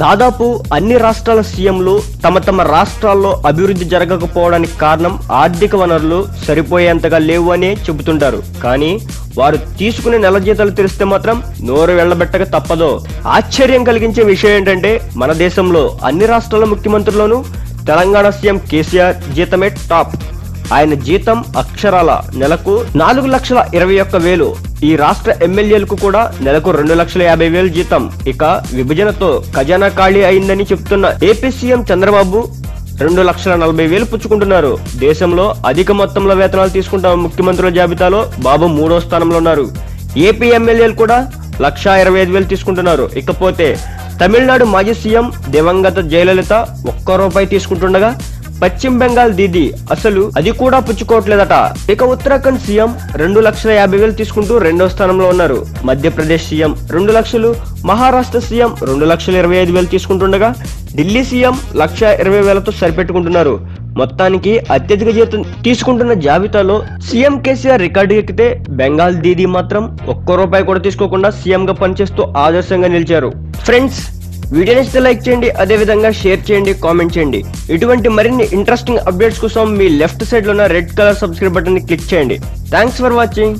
దాదాపు అన్ని రాష్ట్రాల సీఎంలు తమ తమ రాష్ట్రాల్లో అభివృద్ధి జరగకపోవడానికి కారణం ఆర్థిక వనరులు సరిపోయేంతగా లేవు అనే చెబుతుంటారు. కానీ వారు తీసుకునే నెల జీతాలు తెలిస్తే మాత్రం నోరు వెళ్లబెట్టక తప్పదో. ఆశ్చర్యం కలిగించే విషయం ఏంటంటే మన దేశంలో అన్ని రాష్ట్రాల ముఖ్యమంత్రుల్లోనూ తెలంగాణ సీఎం కేసీఆర్ జీతమే టాప్. ఆయన జీతం అక్షరాల నెలకు 4,21,000. ఈ రాష్ట్ర ఎమ్మెల్యేలకు కూడా నెలకు 2,50,000 జీతం. ఇక విభజనతో ఖజానా ఖాళీ అయిందని చెప్తున్న ఏపీ సీఎం చంద్రబాబు 2,40,000 పుచ్చుకుంటున్నారు. దేశంలో అధిక మొత్తంలో వేతనాలు తీసుకుంటున్న ముఖ్యమంత్రుల జాబితాలో బాబు 3వ స్థానంలో ఉన్నారు. ఏపీ ఎమ్మెల్యేలు కూడా 1,25,000 తీసుకుంటున్నారు. ఇకపోతే తమిళనాడు మాజీ సీఎం దివంగత జయలలిత ₹1 తీసుకుంటుండగా పశ్చిమ బెంగాల్ దీదీ అసలు అది కూడా పుచ్చుకోవట్లేదట. ఇక ఉత్తరాఖండ్ సీఎం 2,50,000 తీసుకుంటూ 2వ స్థానంలో ఉన్నారు. మధ్యప్రదేశ్ సీఎం 2 లక్షలు, మహారాష్ట్ర సీఎం 2,25,000 తీసుకుంటుండగా ఢిల్లీ సీఎం 1,20,000తో సరిపెట్టుకుంటున్నారు. మొత్తానికి అత్యధిక జీతం తీసుకుంటున్న జాబితాలో సీఎం కేసీఆర్ రికార్డు ఎక్కితే బెంగాల్ దీదీ మాత్రం ₹1 కూడా తీసుకోకుండా సీఎం గా పనిచేస్తూ ఆదర్శంగా నిలిచారు. ఫ్రెండ్స్, వీడియో నచ్చితే లైక్ చేయండి, అదే విధంగా షేర్ చేయండి, కామెంట్ చేయండి. ఇటువంటి మరిన్ని ఇంట్రెస్టింగ్ అప్డేట్స్ కోసం మీ లెఫ్ట్ సైడ్ లో ఉన్న రెడ్ కలర్ సబ్స్క్రైబ్ బటన్ ని క్లిక్ చేయండి. Thanks for watching.